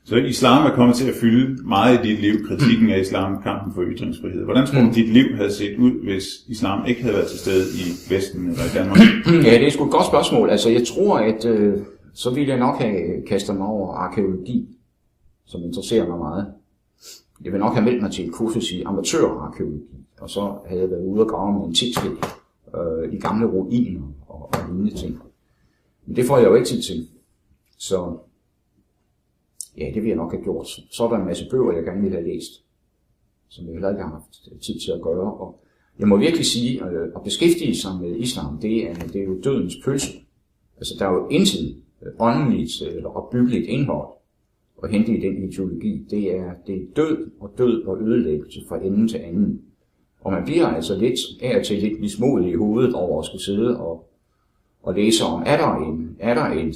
Så islam er kommet til at fylde meget i dit liv, kritikken af islam, kampen for ytringsfrihed. Hvordan tror du, dit liv havde set ud, hvis islam ikke havde været til stede i Vesten eller i Danmark? Ja, det er sgu et godt spørgsmål. Altså, jeg tror, at så ville jeg nok have kastet mig over arkæologi, som interesserer mig meget. Jeg vil nok have meldt mig til et kursus i amatørarkæologi, og så havde jeg været ude og grave med en tidsel i gamle ruiner og lignende ting. Men det får jeg jo ikke tid til. Så ja, det vil jeg nok have gjort. Så er der en masse bøger, jeg gerne ville have læst, som jeg heller ikke har haft tid til at gøre. Og jeg må virkelig sige, at beskæftige sig med islam, det er jo dødens pølse. Altså, der er jo intet åndeligt eller opbyggeligt indhold at hente i den ideologi. Det er død og ødelæggelse fra ende til anden. Og man bliver altså lidt af og til lidt mismodig i hovedet over at skulle sidde og læse om, er der en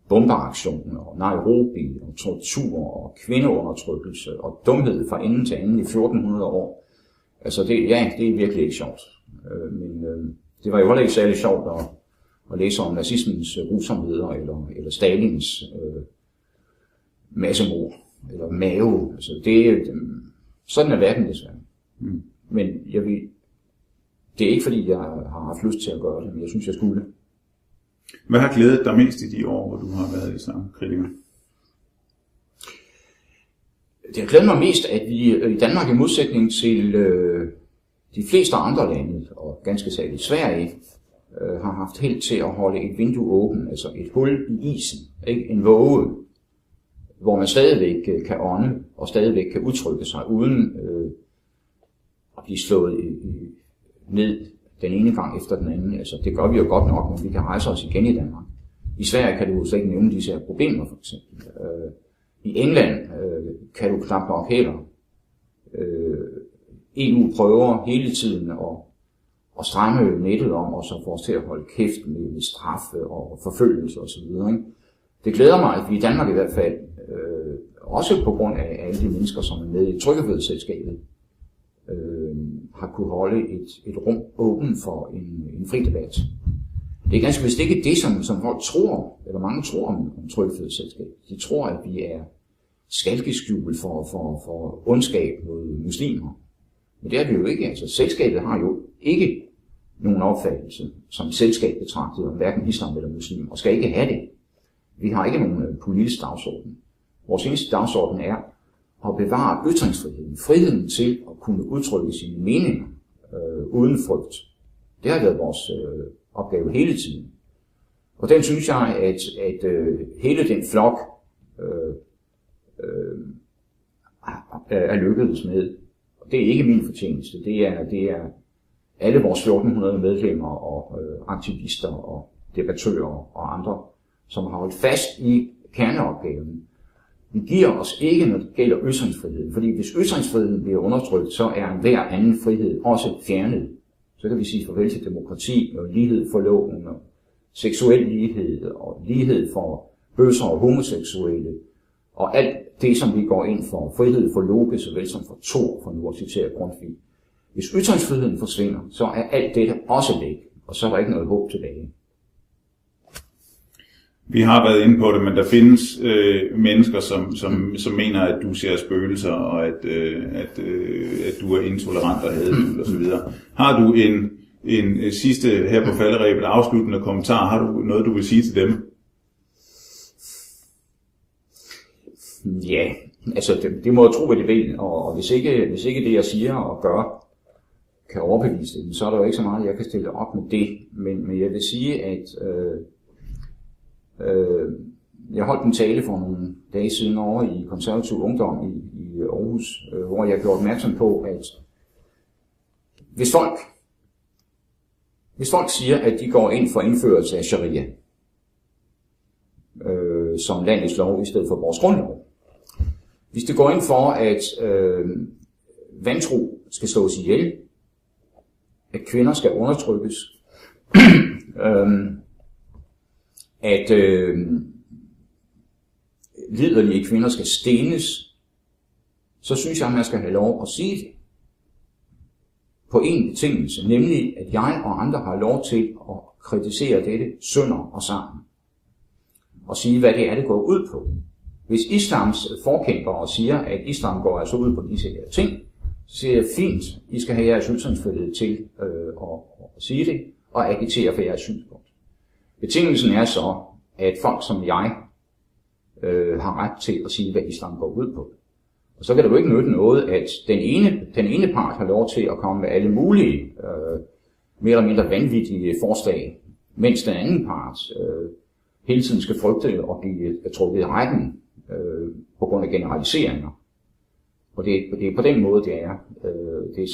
bombeaktion og Nairobi og tortur og kvindeundertrykkelse og dumhed fra ende til anden i 1400 år. Altså det er virkelig ikke sjovt. Men det var jo heller ikke særlig sjovt at læse om nazismens grusomheder eller Stalins massemord eller Mao. Altså sådan er verden desværre. Men det er ikke fordi jeg har haft lyst til at gøre det, men jeg synes jeg skulle. Hvad har glædet dig mest i de år, hvor du har været islamkritiker? Det har glædet mig mest, at vi i Danmark i modsætning til de fleste andre lande, og ganske særligt Sverige, har haft held til at holde et vindue åbent, altså et hul i isen, ikke? En våge, hvor man stadigvæk kan ånde og stadigvæk kan udtrykke sig uden at blive slået ned den ene gang efter den anden. Altså, det gør vi jo godt nok, men vi kan rejse os igen i Danmark. I Sverige kan du jo slet ikke nævne disse her problemer, for eksempel. I England kan du knap nok heller. EU prøver hele tiden at stramme nettet om, og så få os til at holde kæft med straffe og forfølgelse osv. Det glæder mig, at vi i Danmark i hvert fald, også på grund af alle de mennesker, som er med i Trykkefrihedsselskabet, har kunne holde et rum åben for en fri debat. Det er ganske vist ikke det, som folk tror, eller mange tror om Trykkefrihedsselskabet. De tror, at vi er skalkeskjul for ondskab mod muslimer. Men det er vi jo ikke. Altså, selskabet har jo ikke nogen opfattelse som selskab betragtet om hverken islam eller muslim, og skal ikke have det. Vi har ikke nogen politisk dagsorden. Vores eneste dagsorden er at bevare ytringsfriheden, friheden til at kunne udtrykke sine meninger uden frygt. Det har været vores opgave hele tiden. Og den synes jeg, at hele den flok er lykkedes med. Og det er ikke min fortjeneste. Det er alle vores 1400 medlemmer og aktivister og debattører og andre, som har holdt fast i kerneopgaven. Vi giver os ikke, når det gælder ytringsfriheden. Fordi hvis ytringsfriheden bliver undertrykt, så er hver anden frihed også fjernet. Så kan vi sige farvel til demokrati og lighed for loven og seksuel lighed og lighed for bøsser og homoseksuelle. Og alt det, som vi går ind for, frihed for Loke, såvel som for Thor, for nu at citere Grundtvig. Hvis ytringsfriheden forsvinder, så er alt dette også væk, og så er der ikke noget håb tilbage. Vi har været inde på det, men der findes mennesker, som mener, at du ser spøgelser, og at du er intolerant og hadefuld osv. Har du en sidste her på falderebet afsluttende kommentar? Har du noget, du vil sige til dem? Ja, altså det må jeg tro, at det vil, og hvis ikke det, jeg siger og gør, kan overbevise dem, så er der jo ikke så meget, jeg kan stille op med det. Men jeg vil sige, at jeg holdt en tale for nogle dage siden over i Konservativ Ungdom i Aarhus, hvor jeg gjorde opmærksom på, at hvis folk siger, at de går ind for indførelse af sharia som landets lov i stedet for vores grundlov, hvis det går ind for, at vantro skal slås ihjel, at kvinder skal undertrykkes, at liderlige kvinder skal stenes, så synes jeg, at man skal have lov at sige det. På en betingelse, nemlig at jeg og andre har lov til at kritisere dette sønder og sammen. Og sige, hvad det er, det går ud på. Hvis islams forkæmpere siger, at islam går altså ud på disse her ting, så siger jeg, fint, I skal have jeres ytringsfrihed til at sige det, og agitere for jeres synspunkt. Betingelsen er så, at folk som jeg har ret til at sige, hvad islam går ud på. Og så kan det jo ikke nytte noget, at den ene part har lov til at komme med alle mulige, mere eller mindre vanvittige forslag, mens den anden part hele tiden skal frygte at blive trukket i retten på grund af generaliseringer. Og det er på den måde, det er. Det er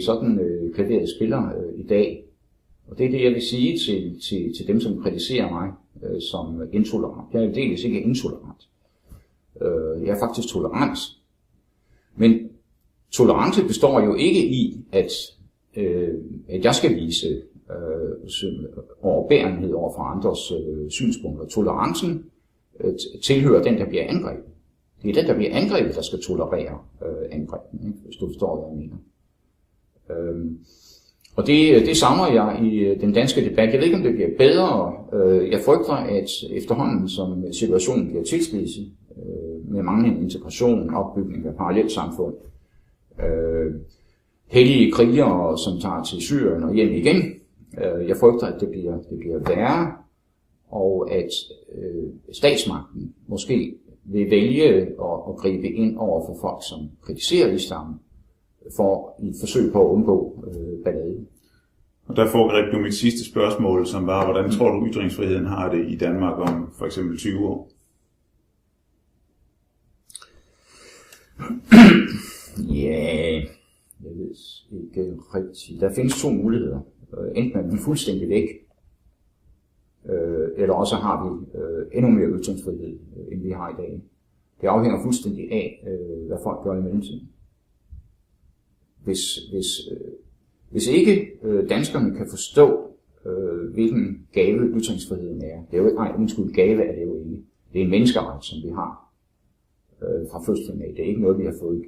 sådan klaveret spiller i dag. Og det er det, jeg vil sige til dem, som kritiserer mig som intolerant. Jeg er delvis ikke intolerant. Jeg er faktisk tolerant. Men tolerance består jo ikke i, at jeg skal vise overbærenhed over for andres synspunkter. Tolerancen tilhører den, der bliver angrebet. Det er den, der bliver angrebet, der skal tolerere angrebene, hvis du forstår, hvad jeg mener. Og det savner jeg i den danske debat. Jeg ved ikke, om det bliver bedre. Jeg frygter, at efterhånden, som situationen bliver tilspidset, med manglende integration, opbygning af parallelsamfund, hellige krigere, som tager til Syrien og hjem igen. Jeg frygter, at det bliver værre, og at statsmagten måske vil vælge at gribe ind over for folk, som kritiserer islam, for et forsøg på at undgå ballade. Og der foregreb du mit sidste spørgsmål, som var, hvordan tror du ytringsfriheden har det i Danmark om for eksempel 20 år? Ja, jeg ved ikke rigtigt. Der findes to muligheder. Enten er den fuldstændig væk, eller også har vi endnu mere ytringsfrihed, end vi har i dag. Det afhænger fuldstændig af, hvad folk gør i mellemtiden. Hvis ikke danskerne kan forstå, hvilken gave ytringsfriheden er, det er jo ikke, gave er det jo ikke. Det er en menneskeret, som vi har fra fødslen af. Det er ikke noget, vi har fået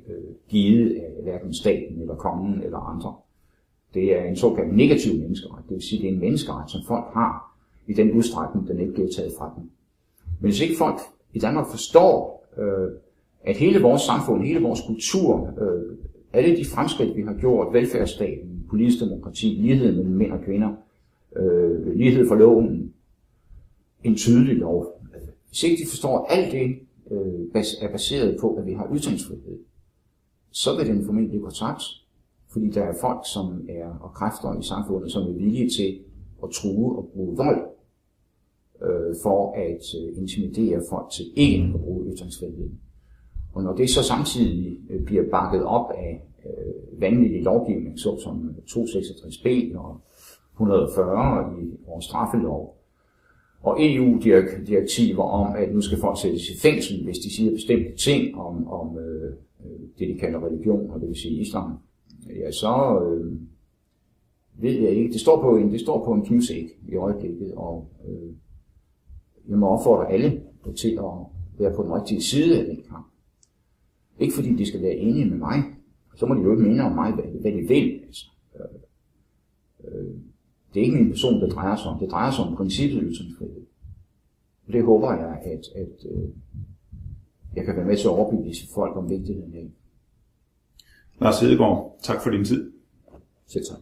givet af hverken staten eller kongen eller andre. Det er en såkaldt negativ menneskeret. Det vil sige, det er en menneskeret, som folk har i den udstrækning, den ikke bliver taget fra dem. Men hvis ikke folk i Danmark forstår, at hele vores samfund, hele vores kultur, alle de fremskridt, vi har gjort, velfærdsstaten, politisk demokrati, lighed mellem mænd og kvinder, lighed for loven, en tydelig lov. Hvis ikke de forstår, at alt det er baseret på, at vi har ytringsfrihed, så vil den formentlig gå tabt. Fordi der er folk, som og kræfter i samfundet, som er villige til at true og bruge vold for at intimidere folk til ikke at bruge ytringsfriheden. Og når det så samtidig bliver bakket op af vanvittig lovgivning, såsom 266b og 140 i vores straffelov, og EU-direktiver om, at nu skal folk sættes i fængsel, hvis de siger bestemte ting om det, de kalder religion, og det vil sige islam, ja, så ved jeg ikke. Det står på en knivsæk i øjeblikket, og jeg må opfordre alle til at være på den rigtige side af den kamp. Ikke fordi de skal være enige med mig, så må de jo ikke mene om mig, hvad de vil. Altså. Det er ikke min person, det drejer sig om. Det drejer sig om princippet ytringsfrihed. Og det håber jeg, at jeg kan være med til at overbevise folk om vigtigheden af. Lars Hedegaard, tak for din tid. Selv tak.